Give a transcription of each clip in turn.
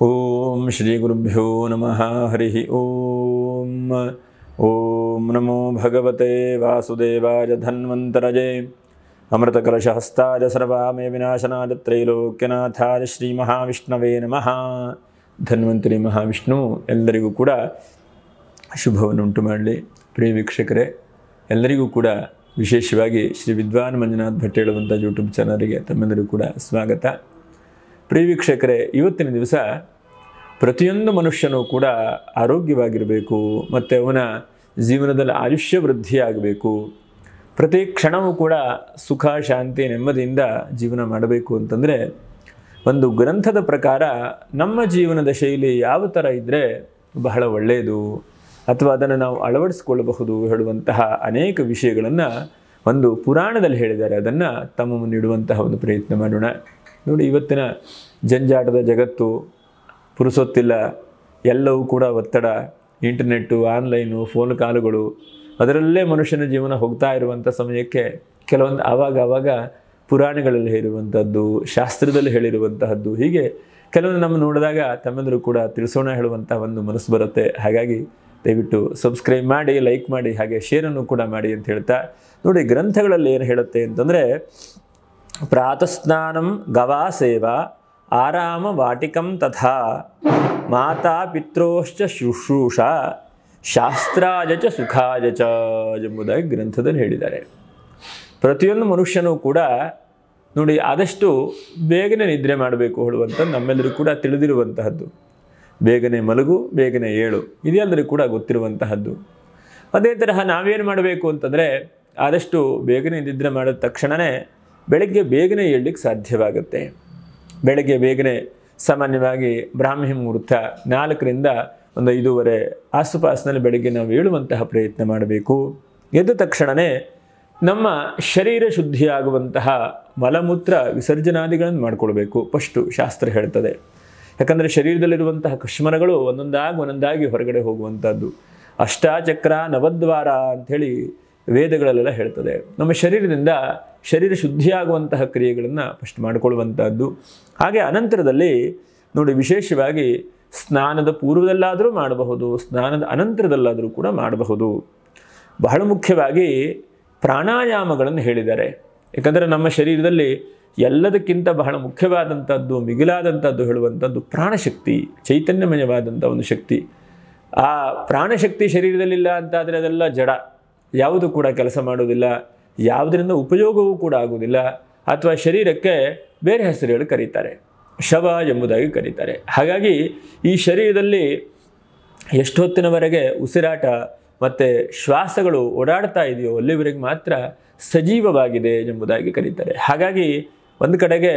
ಓಂ ಶ್ರೀ ಗುರುಭ್ಯೋ ನಮಃ ಹರಿ ಓಂ. ಓಂ ನಮೋ ಭಗವತೆ ವಾಸುದೇವಾಯ ಧನ್ವಂತರಜೆ ಅಮೃತಕಲಶಹಸ್ತಾಯ ಸರ್ವಾಮೇ ವಿನಾಶನಾಯ ತ್ರೈಲೋಕ್ಯನಾಥಾಯ ಶ್ರೀ ಮಹಾವಿಷ್ಣವೇ ನಮಃ. ಧನ್ವಂತರಿ ಮಹಾವಿಷ್ಣು ಎಲ್ಲರಿಗೂ ಕೂಡ ಶುಭವನ್ನುಂಟು ಮಾಡಲಿ. ಪ್ರಿಯ ವೀಕ್ಷಕರೇ, ಎಲ್ಲರಿಗೂ ಕೂಡ ವಿಶೇಷವಾಗಿ ಶ್ರೀ ವಿದ್ವಾನ್ ಮಂಜುನಾಥ್ ಭಟ್ ಹೇಳುವಂಥ ಯೂಟ್ಯೂಬ್ ಚಾನಲ್ಗೆ ತಮ್ಮೆಲ್ಲರಿಗೂ ಕೂಡ ಸ್ವಾಗತ. ಪ್ರಿಯ ವೀಕ್ಷಕರೇ, ಇವತ್ತಿನ ದಿವಸ ಪ್ರತಿಯೊಂದು ಮನುಷ್ಯನೂ ಕೂಡ ಆರೋಗ್ಯವಾಗಿರಬೇಕು ಮತ್ತು ಅವನ ಜೀವನದಲ್ಲಿ ಆಯುಷ್ಯ ವೃದ್ಧಿಯಾಗಬೇಕು, ಪ್ರತಿ ಕ್ಷಣವೂ ಕೂಡ ಸುಖ ಶಾಂತಿ ನೆಮ್ಮದಿಯಿಂದ ಜೀವನ ಮಾಡಬೇಕು ಅಂತಂದರೆ ಒಂದು ಗ್ರಂಥದ ಪ್ರಕಾರ ನಮ್ಮ ಜೀವನದ ಶೈಲಿ ಯಾವ ಥರ ಇದ್ದರೆ ಬಹಳ ಒಳ್ಳೆಯದು ಅಥವಾ ಅದನ್ನು ನಾವು ಅಳವಡಿಸಿಕೊಳ್ಳಬಹುದು ಹೇಳುವಂತಹ ಅನೇಕ ವಿಷಯಗಳನ್ನು ಒಂದು ಪುರಾಣದಲ್ಲಿ ಹೇಳಿದ್ದಾರೆ. ಅದನ್ನು ತಮ್ಮ ಮುಂದಿಡುವಂತಹ ಒಂದು ಪ್ರಯತ್ನ ಮಾಡೋಣ. ನೋಡಿ, ಇವತ್ತಿನ ಜಂಜಾಟದ ಜಗತ್ತು, ಪುರುಸೊತ್ತಿಲ್ಲ, ಎಲ್ಲವೂ ಕೂಡ ಒತ್ತಡ, ಇಂಟರ್ನೆಟ್ಟು, ಆನ್ಲೈನು, ಫೋನ್ ಕಾಲುಗಳು, ಅದರಲ್ಲೇ ಮನುಷ್ಯನ ಜೀವನ ಹೋಗ್ತಾ ಇರುವಂಥ ಸಮಯಕ್ಕೆ ಕೆಲವೊಂದು ಆವಾಗ ಪುರಾಣಗಳಲ್ಲಿ ಹೇಳಿರುವಂಥದ್ದು, ಶಾಸ್ತ್ರದಲ್ಲಿ ಹೇಳಿರುವಂತಹದ್ದು, ಹೀಗೆ ಕೆಲವೊಂದು ನಮ್ಮ ನೋಡಿದಾಗ ತಮ್ಮೆಲ್ಲರೂ ಕೂಡ ತಿಳಿಸೋಣ ಹೇಳುವಂಥ ಒಂದು ಮನಸ್ಸು ಬರುತ್ತೆ. ಹಾಗಾಗಿ ದಯವಿಟ್ಟು ಸಬ್ಸ್ಕ್ರೈಬ್ ಮಾಡಿ, ಲೈಕ್ ಮಾಡಿ, ಹಾಗೆ ಶೇರನ್ನು ಕೂಡ ಮಾಡಿ ಅಂತ ಹೇಳ್ತಾ, ನೋಡಿ ಗ್ರಂಥಗಳಲ್ಲಿ ಏನು ಹೇಳುತ್ತೆ ಅಂತಂದರೆ, ಪ್ರಾತಸ್ನಾನಂ ಗವಾ ಸೇವಾ ಆರಾಮ ವಾಟಿಕಂ ತಥಾ ಮಾತಾ ಪಿತ್ರೋಶ್ಚ ಶುಶ್ರೂಷಾ ಶಾಸ್ತ್ರಾಯ ಚ ಸುಖಾಯ ಚ ಎಂಬುದಾಗಿ ಗ್ರಂಥದಲ್ಲಿ ಹೇಳಿದ್ದಾರೆ. ಪ್ರತಿಯೊಂದು ಮನುಷ್ಯನೂ ಕೂಡ ನೋಡಿ ಆದಷ್ಟು ಬೇಗನೆ ನಿದ್ರೆ ಮಾಡಬೇಕು ಹೇಳುವಂಥದ್ದು ನಮ್ಮೆಲ್ಲರೂ ಕೂಡ ತಿಳಿದಿರುವಂತಹದ್ದು. ಬೇಗನೆ ಮಲಗು, ಬೇಗನೆ ಏಳು, ಇದೆಲ್ಲರೂ ಕೂಡ ಗೊತ್ತಿರುವಂತಹದ್ದು. ಅದೇ ತರಹ ನಾವೇನು ಮಾಡಬೇಕು ಅಂತಂದರೆ, ಆದಷ್ಟು ಬೇಗನೆ ನಿದ್ರೆ ಮಾಡಿದ ತಕ್ಷಣವೇ ಬೆಳಗ್ಗೆ ಬೇಗನೆ ಏಳಲಿಕ್ಕೆ ಸಾಧ್ಯವಾಗುತ್ತೆ. ಬೆಳಗ್ಗೆ ಬೇಗನೆ ಸಾಮಾನ್ಯವಾಗಿ ಬ್ರಾಹ್ಮಿ ಮುಹೂರ್ತ 4ರಿಂದ 5:30 ಆಸುಪಾಸಿನಲ್ಲಿ ಬೆಳಗ್ಗೆ ನಾವು ಏಳುವಂತಹ ಪ್ರಯತ್ನ ಮಾಡಬೇಕು. ಎದ್ದ ತಕ್ಷಣವೇ ನಮ್ಮ ಶರೀರ ಶುದ್ಧಿಯಾಗುವಂತಹ ಮಲಮೂತ್ರ ವಿಸರ್ಜನಾದಿಗಳನ್ನು ಮಾಡಿಕೊಳ್ಬೇಕು. ಫಸ್ಟು ಶಾಸ್ತ್ರ ಹೇಳ್ತದೆ. ಯಾಕಂದರೆ ಶರೀರದಲ್ಲಿರುವಂತಹ ಕಶ್ಮರಗಳು ಒಂದೊಂದಾಗಿ ಹೊರಗಡೆ ಹೋಗುವಂಥದ್ದು. ಅಷ್ಟಾಚಕ್ರ ನವದ್ವಾರ ಅಂಥೇಳಿ ವೇದಗಳಲ್ಲೆಲ್ಲ ಹೇಳ್ತದೆ. ನಮ್ಮ ಶರೀರದಿಂದ ಶರೀರ ಶುದ್ಧಿಯಾಗುವಂತಹ ಕ್ರಿಯೆಗಳನ್ನು ಫಸ್ಟ್ ಮಾಡಿಕೊಳ್ಳುವಂಥದ್ದು. ಹಾಗೆ ಅನಂತರದಲ್ಲಿ ನೋಡಿ, ವಿಶೇಷವಾಗಿ ಸ್ನಾನದ ಪೂರ್ವದಲ್ಲಾದರೂ ಮಾಡಬಹುದು, ಸ್ನಾನದ ಅನಂತರದಲ್ಲಾದರೂ ಕೂಡ ಮಾಡಬಹುದು. ಬಹಳ ಮುಖ್ಯವಾಗಿ ಪ್ರಾಣಾಯಾಮಗಳನ್ನು ಹೇಳಿದ್ದಾರೆ. ಯಾಕಂದರೆ ನಮ್ಮ ಶರೀರದಲ್ಲಿ ಎಲ್ಲದಕ್ಕಿಂತ ಬಹಳ ಮುಖ್ಯವಾದಂಥದ್ದು, ಮಿಗಿಲಾದಂಥದ್ದು ಹೇಳುವಂಥದ್ದು ಪ್ರಾಣಶಕ್ತಿ, ಚೈತನ್ಯಮಯವಾದಂಥ ಒಂದು ಶಕ್ತಿ. ಆ ಪ್ರಾಣಶಕ್ತಿ ಶರೀರದಲ್ಲಿಲ್ಲ ಅಂತಾದರೆ ಅದೆಲ್ಲ ಜಡ, ಯಾವುದು ಕೂಡ ಕೆಲಸ ಮಾಡೋದಿಲ್ಲ, ಯಾವುದರಿಂದ ಉಪಯೋಗವೂ ಕೂಡ ಆಗುವುದಿಲ್ಲ. ಅಥವಾ ಶರೀರಕ್ಕೆ ಬೇರೆ ಹೆಸರುಗಳು ಕರೀತಾರೆ, ಶವ ಎಂಬುದಾಗಿ ಕರೀತಾರೆ. ಹಾಗಾಗಿ ಈ ಶರೀರದಲ್ಲಿ ಎಷ್ಟೊತ್ತಿನವರೆಗೆ ಉಸಿರಾಟ ಮತ್ತು ಶ್ವಾಸಗಳು ಓಡಾಡ್ತಾ ಇದೆಯೋ ಅಲ್ಲಿವರೆಗೆ ಮಾತ್ರ ಸಜೀವವಾಗಿದೆ ಎಂಬುದಾಗಿ ಕರೀತಾರೆ. ಹಾಗಾಗಿ ಒಂದು ಕಡೆಗೆ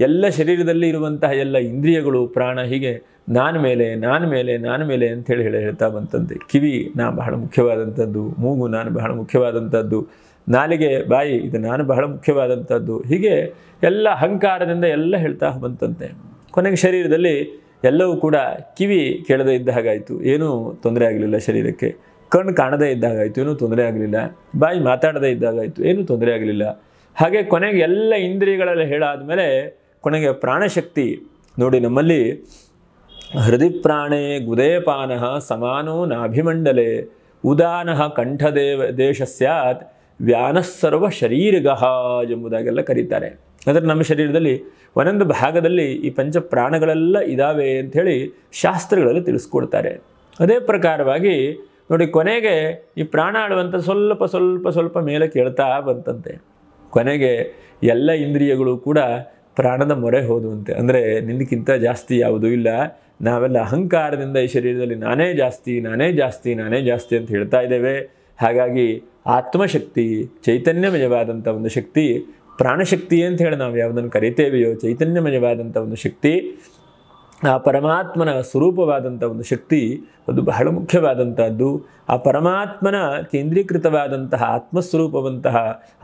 ಎಲ್ಲ ಶರೀರದಲ್ಲಿ ಇರುವಂತಹ ಎಲ್ಲ ಇಂದ್ರಿಯಗಳು, ಪ್ರಾಣ, ಹೀಗೆ ನಾನು ಮೇಲೆ ಅಂಥೇಳಿ ಹೇಳ್ತಾ ಬಂತಂತೆ. ಕಿವಿ ನಾನು ಬಹಳ ಮುಖ್ಯವಾದಂಥದ್ದು, ಮೂಗು ನಾನು ಬಹಳ ಮುಖ್ಯವಾದಂಥದ್ದು, ನಾಲಿಗೆ, ಬಾಯಿ ಇದು ನಾನು ಬಹಳ ಮುಖ್ಯವಾದಂಥದ್ದು, ಹೀಗೆ ಎಲ್ಲ ಅಹಂಕಾರದಿಂದ ಎಲ್ಲ ಹೇಳ್ತಾ ಬಂತಂತೆ. ಕೊನೆಗೆ ಶರೀರದಲ್ಲಿ ಎಲ್ಲವೂ ಕೂಡ ಕಿವಿ ಕೇಳದೇ ಇದ್ದ ಹಾಗಾಯಿತು, ಏನೂ ತೊಂದರೆ ಆಗಲಿಲ್ಲ ಶರೀರಕ್ಕೆ. ಕಣ್ಣು ಕಾಣದೇ ಇದ್ದಾಗಾಯಿತು, ಏನೂ ತೊಂದರೆ ಆಗಲಿಲ್ಲ. ಬಾಯಿ ಮಾತಾಡದೇ ಇದ್ದಾಗಾಯಿತು, ಏನೂ ತೊಂದರೆ ಆಗಲಿಲ್ಲ. ಹಾಗೆ ಕೊನೆಗೆ ಎಲ್ಲ ಇಂದ್ರಿಯಗಳೆಲ್ಲ ಹೇಳಾದಮೇಲೆ ಕೊನೆಗೆ ಪ್ರಾಣಶಕ್ತಿ ನೋಡಿ, ನಮ್ಮಲ್ಲಿ ಹೃದಯ ಪ್ರಾಣೇ ಗುದೇಪಾನಃ ಸಮಾನೋ ನಾಭಿಮಂಡಲೆ ಉದಾನಃ ಕಂಠದೇವ ದೇಶ ಸ್ಯಾತ್ ವ್ಯಾನಸ್ಸರ್ವ ಶರೀರಗಃ ಎಂಬುದಾಗೆಲ್ಲ ಕರೀತಾರೆ. ಅಂದರೆ ನಮ್ಮ ಶರೀರದಲ್ಲಿ ಒಂದೊಂದು ಭಾಗದಲ್ಲಿ ಈ ಪಂಚ ಪ್ರಾಣಗಳೆಲ್ಲ ಇದ್ದಾವೆ ಅಂಥೇಳಿ ಶಾಸ್ತ್ರಗಳಲ್ಲಿ ತಿಳಿಸ್ಕೊಡ್ತಾರೆ. ಅದೇ ಪ್ರಕಾರವಾಗಿ ನೋಡಿ, ಕೊನೆಗೆ ಈ ಪ್ರಾಣ ಆಳುವಂಥ ಸ್ವಲ್ಪ ಮೇಲೆ ಕೇಳ್ತಾ ಬಂತಂತೆ. ಕೊನೆಗೆ ಎಲ್ಲ ಇಂದ್ರಿಯಗಳು ಕೂಡ ಪ್ರಾಣದ ಮೊರೆ ಹೋದುವಂತೆ. ಅಂದರೆ ನಿನ್ನಕ್ಕಿಂತ ಜಾಸ್ತಿ ಯಾವುದೂ ಇಲ್ಲ, ನಾವೆಲ್ಲ ಅಹಂಕಾರದಿಂದ ಈ ಶರೀರದಲ್ಲಿ ನಾನೇ ಜಾಸ್ತಿ ಅಂತ ಹೇಳ್ತಾ ಇದ್ದೇವೆ. ಹಾಗಾಗಿ ಆತ್ಮಶಕ್ತಿ, ಚೈತನ್ಯಮಯವಾದಂಥ ಒಂದು ಶಕ್ತಿ, ಪ್ರಾಣಶಕ್ತಿ ಅಂತ ಹೇಳಿ ನಾವು ಯಾವುದನ್ನು ಕರಿತೇವೆಯೋ ಚೈತನ್ಯಮಯವಾದಂಥ ಒಂದು ಶಕ್ತಿ, ಆ ಪರಮಾತ್ಮನ ಸ್ವರೂಪವಾದಂಥ ಒಂದು ಶಕ್ತಿ, ಅದು ಬಹಳ ಮುಖ್ಯವಾದಂಥದ್ದು. ಆ ಪರಮಾತ್ಮನ ಕೇಂದ್ರೀಕೃತವಾದಂತಹ ಆತ್ಮಸ್ವರೂಪವಂತಹ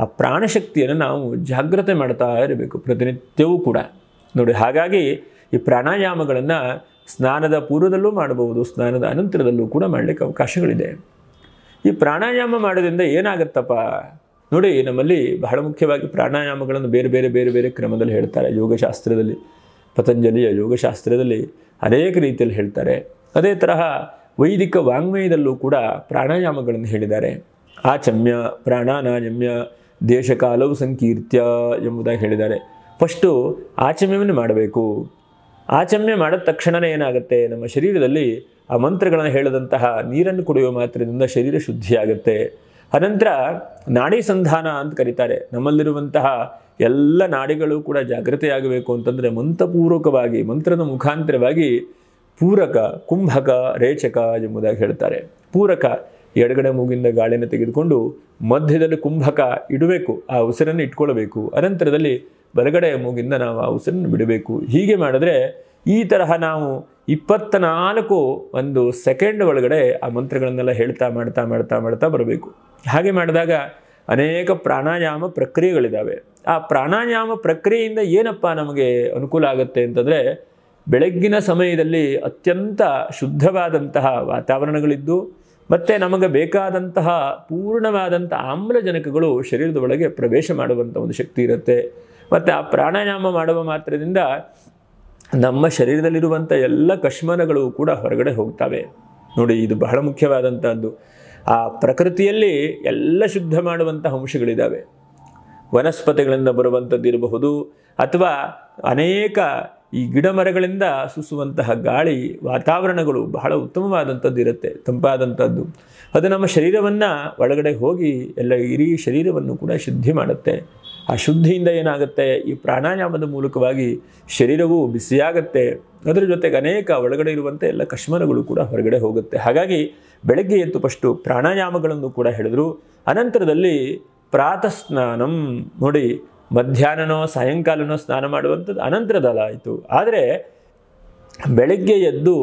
ಆ ಪ್ರಾಣಶಕ್ತಿಯನ್ನು ನಾವು ಜಾಗ್ರತೆ ಮಾಡ್ತಾ ಇರಬೇಕು ಪ್ರತಿನಿತ್ಯವೂ ಕೂಡ ನೋಡಿ. ಹಾಗಾಗಿ ಈ ಪ್ರಾಣಾಯಾಮಗಳನ್ನು ಸ್ನಾನದ ಪೂರ್ವದಲ್ಲೂ ಮಾಡಬಹುದು, ಸ್ನಾನದ ಅನಂತರದಲ್ಲೂ ಕೂಡ ಮಾಡಲಿಕ್ಕೆ ಅವಕಾಶಗಳಿದೆ. ಈ ಪ್ರಾಣಾಯಾಮ ಮಾಡೋದ್ರಿಂದ ಏನಾಗುತ್ತಪ್ಪ ನೋಡಿ, ನಮ್ಮಲ್ಲಿ ಬಹಳ ಮುಖ್ಯವಾಗಿ ಪ್ರಾಣಾಯಾಮಗಳನ್ನು ಬೇರೆ ಬೇರೆ ಕ್ರಮದಲ್ಲಿ ಹೇಳ್ತಾರೆ. ಯೋಗಶಾಸ್ತ್ರದಲ್ಲಿ, ಪತಂಜಲಿಯ ಯೋಗಶಾಸ್ತ್ರದಲ್ಲಿ ಅನೇಕ ರೀತಿಯಲ್ಲಿ ಹೇಳ್ತಾರೆ. ಅದೇ ತರಹ ವೈದಿಕ ವಾಂಗ್ಮಯದಲ್ಲೂ ಕೂಡ ಪ್ರಾಣಾಯಾಮಗಳನ್ನು ಹೇಳಿದ್ದಾರೆ. ಆಚಮ್ಯ ಪ್ರಾಣಾನಾಯಮ್ಯ ದೇಶಕಾಲವು ಸಂಕೀರ್ತ್ಯ ಎಂಬುದಾಗಿ ಹೇಳಿದ್ದಾರೆ. ಫಸ್ಟು ಆಚಮ್ಯವನ್ನು ಮಾಡಬೇಕು. ಆಚಮ್ಯ ಮಾಡಿದ ತಕ್ಷಣವೇ ಏನಾಗುತ್ತೆ, ನಮ್ಮ ಶರೀರದಲ್ಲಿ ಆ ಮಂತ್ರಗಳನ್ನು ಹೇಳಿದಂತಹ ನೀರನ್ನು ಕುಡಿಯುವ ಮಾತ್ರದಿಂದ ಶರೀರ ಶುದ್ಧಿಯಾಗುತ್ತೆ. ಅನಂತರ ನಾಡಿ ಸಂಧಾನ ಅಂತ ಕರೀತಾರೆ. ನಮ್ಮಲ್ಲಿರುವಂತಹ ಎಲ್ಲ ನಾಡಿಗಳು ಕೂಡ ಜಾಗೃತೆಯಾಗಬೇಕು ಅಂತಂದರೆ ಮಂತ್ರಪೂರ್ವಕವಾಗಿ, ಮಂತ್ರದ ಮುಖಾಂತರವಾಗಿ ಪೂರಕ, ಕುಂಭಕ, ರೇಚಕ ಎಂಬುದಾಗಿ ಹೇಳ್ತಾರೆ. ಪೂರಕ ಎಡಗಡೆ ಮೂಗಿಂದ ಗಾಳಿಯನ್ನು ತೆಗೆದುಕೊಂಡು ಮಧ್ಯದಲ್ಲಿ ಕುಂಭಕ ಇಡಬೇಕು, ಆ ಉಸಿರನ್ನು ಇಟ್ಕೊಳ್ಬೇಕು. ಅನಂತರದಲ್ಲಿ ಬಲಗಡೆ ಮೂಗಿಂದ ನಾವು ಆ ಉಸಿರನ್ನು ಬಿಡಬೇಕು. ಹೀಗೆ ಮಾಡಿದ್ರೆ ಈ ತರಹ ನಾವು 24 ಸೆಕೆಂಡ್ ಒಳಗಡೆ ಆ ಮಂತ್ರಗಳನ್ನೆಲ್ಲ ಹೇಳ್ತಾ ಮಾಡ್ತಾ ಮಾಡ್ತಾ ಮಾಡ್ತಾ ಬರಬೇಕು. ಹಾಗೆ ಮಾಡಿದಾಗ ಅನೇಕ ಪ್ರಾಣಾಯಾಮ ಪ್ರಕ್ರಿಯೆಗಳಿದ್ದಾವೆ. ಆ ಪ್ರಾಣಾಯಾಮ ಪ್ರಕ್ರಿಯೆಯಿಂದ ಏನಪ್ಪ ನಮಗೆ ಅನುಕೂಲ ಆಗುತ್ತೆ ಅಂತಂದರೆ, ಬೆಳಗ್ಗಿನ ಸಮಯದಲ್ಲಿ ಅತ್ಯಂತ ಶುದ್ಧವಾದಂತಹ ವಾತಾವರಣಗಳಿದ್ದು ಮತ್ತು ನಮಗೆ ಬೇಕಾದಂತಹ ಪೂರ್ಣವಾದಂಥ ಆಮ್ಲಜನಕಗಳು ಶರೀರದ ಒಳಗೆ ಪ್ರವೇಶ ಮಾಡುವಂಥ ಒಂದು ಶಕ್ತಿ ಇರುತ್ತೆ. ಮತ್ತು ಆ ಪ್ರಾಣಾಯಾಮ ಮಾಡುವ ಮಾತ್ರದಿಂದ ನಮ್ಮ ಶರೀರದಲ್ಲಿರುವಂಥ ಎಲ್ಲ ಕಶ್ಮಲಗಳು ಕೂಡ ಹೊರಗಡೆ ಹೋಗ್ತವೆ. ನೋಡಿ, ಇದು ಬಹಳ ಮುಖ್ಯವಾದಂಥದ್ದು. ಆ ಪ್ರಕೃತಿಯಲ್ಲಿ ಎಲ್ಲ ಶುದ್ಧ ಮಾಡುವಂಥ ಅಂಶಗಳಿದ್ದಾವೆ. ವನಸ್ಪತಿಗಳಿಂದ ಬರುವಂಥದ್ದು ಇರಬಹುದು, ಅಥವಾ ಅನೇಕ ಈ ಗಿಡ ಮರಗಳಿಂದ ಸೂಸುವಂತಹ ಗಾಳಿ, ವಾತಾವರಣಗಳು ಬಹಳ ಉತ್ತಮವಾದಂಥದ್ದು ಇರುತ್ತೆ, ತಂಪಾದಂಥದ್ದು. ಅದು ನಮ್ಮ ಶರೀರವನ್ನು ಒಳಗಡೆ ಹೋಗಿ ಎಲ್ಲ ಇಡೀ ಶರೀರವನ್ನು ಕೂಡ ಶುದ್ಧಿ ಮಾಡುತ್ತೆ. ಆ ಶುದ್ಧಿಯಿಂದ ಏನಾಗುತ್ತೆ, ಈ ಪ್ರಾಣಾಯಾಮದ ಮೂಲಕವಾಗಿ ಶರೀರವು ಬಿಸಿಯಾಗುತ್ತೆ. ಅದರ ಜೊತೆಗೆ ಅನೇಕ ಒಳಗಡೆ ಇರುವಂಥ ಎಲ್ಲ ಕಶ್ಮಲಗಳು ಕೂಡ ಹೊರಗಡೆ ಹೋಗುತ್ತೆ. ಹಾಗಾಗಿ ಬೆಳಗ್ಗೆ ಎದ್ದು ಫಸ್ಟು ಪ್ರಾಣಾಯಾಮಗಳನ್ನು ಕೂಡ ಹೇಳಿದ್ರು. ಅನಂತರದಲ್ಲಿ ಪ್ರಾತಃ ಸ್ನಾನಂ, ನೋಡಿ ಮಧ್ಯಾಹ್ನನೋ ಸಾಯಂಕಾಲನೋ ಸ್ನಾನ ಮಾಡುವಂಥದ್ದು ಅನಂತರದಲ್ಲ ಆಯಿತು. ಆದರೆ ಬೆಳಗ್ಗೆ ಎದ್ದು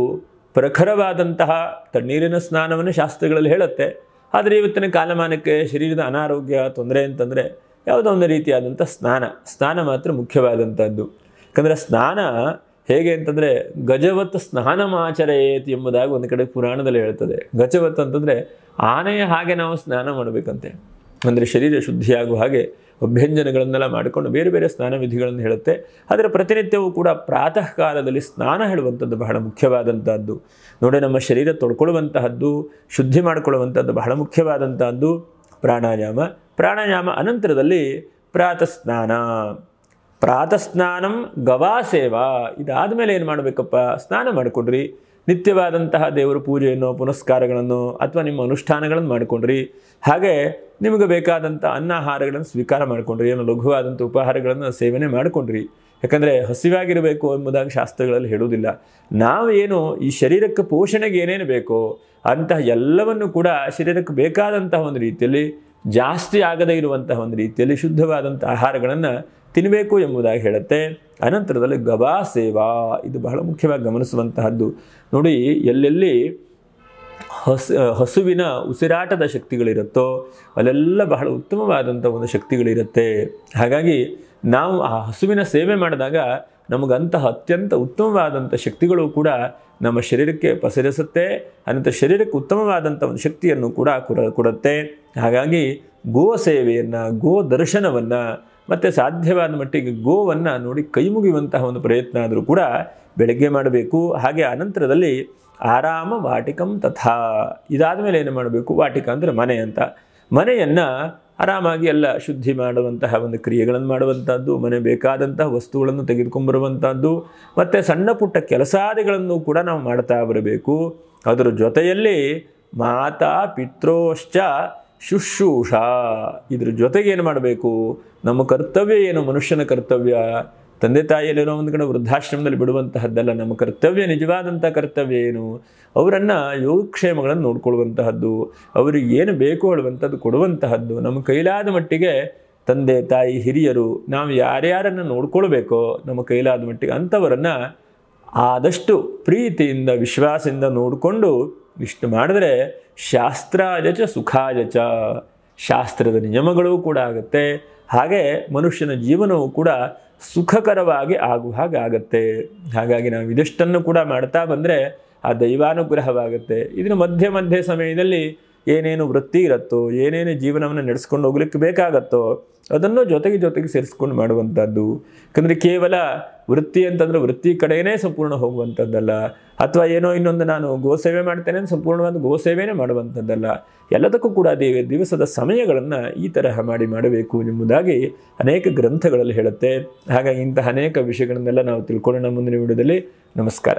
ಪ್ರಖರವಾದಂತಹ ತಣ್ಣೀರಿನ ಸ್ನಾನವನ್ನು ಶಾಸ್ತ್ರಗಳಲ್ಲಿ ಹೇಳುತ್ತೆ. ಆದರೆ ಇವತ್ತಿನ ಕಾಲಮಾನಕ್ಕೆ ಶರೀರದ ಅನಾರೋಗ್ಯ ತೊಂದರೆ ಅಂತಂದರೆ ಯಾವುದೋ ಒಂದು ರೀತಿಯಾದಂಥ ಸ್ನಾನ ಮಾತ್ರ ಮುಖ್ಯವಾದಂಥದ್ದು. ಯಾಕಂದರೆ ಸ್ನಾನ ಹೇಗೆ ಅಂತಂದರೆ ಗಜವತ್ ಸ್ನಾನಮಾಚರೇತ್ ಎಂಬುದಾಗಿ ಒಂದು ಕಡೆ ಪುರಾಣದಲ್ಲಿ ಹೇಳ್ತದೆ. ಗಜವತ್ ಅಂತಂದರೆ ಆನೆಯ ಹಾಗೆ ನಾವು ಸ್ನಾನ ಮಾಡಬೇಕಂತೆ. ಅಂದರೆ ಶರೀರ ಶುದ್ಧಿಯಾಗುವ ಹಾಗೆ ಅಭ್ಯಂಜನಗಳನ್ನೆಲ್ಲ ಮಾಡಿಕೊಂಡು ಬೇರೆ ಬೇರೆ ಸ್ನಾನ ವಿಧಿಗಳನ್ನು ಹೇಳುತ್ತೆ. ಆದರೆ ಪ್ರತಿನಿತ್ಯವೂ ಕೂಡ ಪ್ರಾತಃ ಕಾಲದಲ್ಲಿ ಸ್ನಾನ ಹೇಳುವಂಥದ್ದು ಬಹಳ ಮುಖ್ಯವಾದಂಥದ್ದು. ನೋಡಿ, ನಮ್ಮ ಶರೀರ ತೊಳ್ಕೊಳ್ಳುವಂತಹದ್ದು, ಶುದ್ಧಿ ಮಾಡಿಕೊಳ್ಳುವಂಥದ್ದು ಬಹಳ ಮುಖ್ಯವಾದಂಥದ್ದು ಪ್ರಾಣಾಯಾಮ. ಅನಂತರದಲ್ಲಿ ಪ್ರಾತಃ ಸ್ನಾನಂ ಗವಾ ಸೇವಾ. ಇದಾದ ಮೇಲೆ ಏನು ಮಾಡಬೇಕಪ್ಪ, ಸ್ನಾನ ಮಾಡಿಕೊಡ್ರಿ. ನಿತ್ಯವಾದಂತಹ ದೇವರ ಪೂಜೆಯನ್ನು, ಪುನಸ್ಕಾರಗಳನ್ನು ಅಥವಾ ನಿಮ್ಮ ಅನುಷ್ಠಾನಗಳನ್ನು ಮಾಡಿಕೊಂಡ್ರಿ. ಹಾಗೆ ನಿಮಗೆ ಬೇಕಾದಂಥ ಆಹಾರಗಳನ್ನು ಸ್ವೀಕಾರ ಮಾಡಿಕೊಂಡ್ರಿ, ಏನೋ ಲಘುವಾದಂಥ ಉಪಹಾರಗಳನ್ನು ಸೇವನೆ ಮಾಡಿಕೊಂಡ್ರಿ. ಯಾಕಂದರೆ ಹಸಿವಾಗಿರಬೇಕು ಎಂಬುದಾಗಿ ಶಾಸ್ತ್ರಗಳಲ್ಲಿ ಹೇಳುವುದಿಲ್ಲ. ನಾವು ಏನು ಈ ಶರೀರಕ್ಕೆ ಪೋಷಣೆಗೆ ಏನೇನು ಬೇಕೋ ಅಂತಹ ಎಲ್ಲವನ್ನು ಕೂಡ ಶರೀರಕ್ಕೆ ಬೇಕಾದಂತಹ ಒಂದು ರೀತಿಯಲ್ಲಿ, ಜಾಸ್ತಿ ಆಗದೇ ಇರುವಂತಹ ಒಂದು ರೀತಿಯಲ್ಲಿ ಶುದ್ಧವಾದಂಥ ಆಹಾರಗಳನ್ನು ತಿನ್ನಬೇಕು ಎಂಬುದಾಗಿ ಹೇಳುತ್ತೆ. ಅನಂತರದಲ್ಲಿ ಗವಾ ಸೇವಾ, ಇದು ಬಹಳ ಮುಖ್ಯವಾಗಿ ಗಮನಿಸುವಂತಹದ್ದು. ನೋಡಿ, ಎಲ್ಲೆಲ್ಲಿ ಹಸುವಿನ ಉಸಿರಾಟದ ಶಕ್ತಿಗಳಿರುತ್ತೋ ಅಲ್ಲೆಲ್ಲ ಬಹಳ ಉತ್ತಮವಾದಂಥ ಒಂದು ಶಕ್ತಿಗಳಿರುತ್ತೆ. ಹಾಗಾಗಿ ನಾವು ಆ ಹಸುವಿನ ಸೇವೆ ಮಾಡಿದಾಗ ನಮಗಂತಹ ಅತ್ಯಂತ ಉತ್ತಮವಾದಂಥ ಶಕ್ತಿಗಳು ಕೂಡ ನಮ್ಮ ಶರೀರಕ್ಕೆ ಪಸರಿಸುತ್ತೆ. ಅನಂತರ ಶರೀರಕ್ಕೆ ಉತ್ತಮವಾದಂಥ ಒಂದು ಶಕ್ತಿಯನ್ನು ಕೂಡ ಕೊಡುತ್ತೆ. ಹಾಗಾಗಿ ಗೋ ಸೇವೆಯನ್ನು, ಗೋ ದರ್ಶನವನ್ನು ಮತ್ತು ಸಾಧ್ಯವಾದ ಮಟ್ಟಿಗೆ ಗೋವನ್ನು ನೋಡಿ ಕೈ ಮುಗಿಯುವಂತಹ ಒಂದು ಪ್ರಯತ್ನ ಆದರೂ ಕೂಡ ಬೆಳಗ್ಗೆ ಮಾಡಬೇಕು. ಹಾಗೆ ಅನಂತರದಲ್ಲಿ ಆರಾಮ ವಾಟಿಕಂ ತಥಾ. ಇದಾದ ಮೇಲೆ ಏನು ಮಾಡಬೇಕು, ವಾಟಿಕ ಅಂದರೆ ಮನೆ ಅಂತ. ಮನೆಯನ್ನು ಆರಾಮಾಗಿ ಎಲ್ಲ ಶುದ್ಧಿ ಮಾಡುವಂತಹ ಒಂದು ಕ್ರಿಯೆಗಳನ್ನು ಮಾಡುವಂಥದ್ದು, ಮನೆ ಬೇಕಾದಂತಹ ವಸ್ತುಗಳನ್ನು ತೆಗೆದುಕೊಂಡ್ಬರುವಂಥದ್ದು, ಮತ್ತು ಸಣ್ಣ ಪುಟ್ಟ ಕೆಲಸಾದಿಗಳನ್ನು ಕೂಡ ನಾವು ಮಾಡ್ತಾ ಬರಬೇಕು. ಅದರ ಜೊತೆಯಲ್ಲಿ ಮಾತಾ ಪಿತ್ರೋಶ್ಚ ಶುಶ್ರೂಷ. ಇದ್ರ ಜೊತೆಗೆ ಏನು ಮಾಡಬೇಕು, ನಮ್ಮ ಕರ್ತವ್ಯ ಏನು, ಮನುಷ್ಯನ ಕರ್ತವ್ಯ. ತಂದೆ ತಾಯಿಯಲ್ಲೇನೋ ಒಂದು ಕಡೆ ವೃದ್ಧಾಶ್ರಮದಲ್ಲಿ ಬಿಡುವಂತಹದ್ದಲ್ಲ. ನಮ್ಮ ಕರ್ತವ್ಯ, ನಿಜವಾದಂಥ ಕರ್ತವ್ಯ ಏನು, ಅವರನ್ನು ಯೋಗಕ್ಷೇಮಗಳನ್ನು ನೋಡ್ಕೊಳ್ಳುವಂತಹದ್ದು, ಅವರಿಗೆ ಏನು ಬೇಕು ಹೇಳುವಂಥದ್ದು ಕೊಡುವಂತಹದ್ದು. ನಮ್ಮ ಕೈಲಾದ ಮಟ್ಟಿಗೆ ತಂದೆ ತಾಯಿ ಹಿರಿಯರು ನಾವು ಯಾರ್ಯಾರನ್ನು ನೋಡ್ಕೊಳ್ಬೇಕೋ ನಮ್ಮ ಕೈಲಾದ ಮಟ್ಟಿಗೆ ಅಂಥವರನ್ನು ಆದಷ್ಟು ಪ್ರೀತಿಯಿಂದ ವಿಶ್ವಾಸದಿಂದ ನೋಡಿಕೊಂಡು ಇಷ್ಟು ಮಾಡಿದ್ರೆ ಶಾಸ್ತ್ರಾಜ ಸುಖಾಜ, ಶಾಸ್ತ್ರದ ನಿಯಮಗಳೂ ಕೂಡ ಆಗುತ್ತೆ. ಹಾಗೆ ಮನುಷ್ಯನ ಜೀವನವೂ ಕೂಡ ಸುಖಕರವಾಗಿ ಆಗುವ ಹಾಗೆ ಆಗುತ್ತೆ. ಹಾಗಾಗಿ ನಾವು ಇದಿಷ್ಟನ್ನು ಕೂಡ ಮಾಡ್ತಾ ಬಂದರೆ ಆ ದೈವಾನುಗ್ರಹವಾಗುತ್ತೆ. ಇದನ್ನು ಮಧ್ಯೆ ಸಮಯದಲ್ಲಿ ಏನೇನು ವೃತ್ತಿ ಇರುತ್ತೋ, ಏನೇನು ಜೀವನವನ್ನು ನಡೆಸ್ಕೊಂಡು ಹೋಗ್ಲಿಕ್ಕೆ ಬೇಕಾಗತ್ತೋ ಅದನ್ನು ಜೊತೆಗೆ ಸೇರಿಸ್ಕೊಂಡು ಮಾಡುವಂಥದ್ದು. ಯಾಕಂದರೆ ಕೇವಲ ವೃತ್ತಿ ಅಂತಂದರೆ ವೃತ್ತಿ ಕಡೆಯೇ ಸಂಪೂರ್ಣ ಹೋಗುವಂಥದ್ದಲ್ಲ, ಅಥವಾ ಏನೋ ಇನ್ನೊಂದು ನಾನು ಗೋಸೇವೆ ಮಾಡ್ತೇನೆ ಅಂತ ಸಂಪೂರ್ಣವಾದ ಗೋಸೇವೆನೇ ಮಾಡುವಂಥದ್ದಲ್ಲ. ಎಲ್ಲದಕ್ಕೂ ಕೂಡ ದಿವಸದ ಸಮಯಗಳನ್ನು ಈ ತರಹ ಮಾಡಬೇಕು ಎಂಬುದಾಗಿ ಅನೇಕ ಗ್ರಂಥಗಳಲ್ಲಿ ಹೇಳುತ್ತೆ. ಹಾಗಾಗಿ ಇಂತಹ ಅನೇಕ ವಿಷಯಗಳನ್ನೆಲ್ಲ ನಾವು ತಿಳ್ಕೊಳ್ಳೋಣ ಮುಂದಿನ ವಿಡಿಯೋದಲ್ಲಿ. ನಮಸ್ಕಾರ.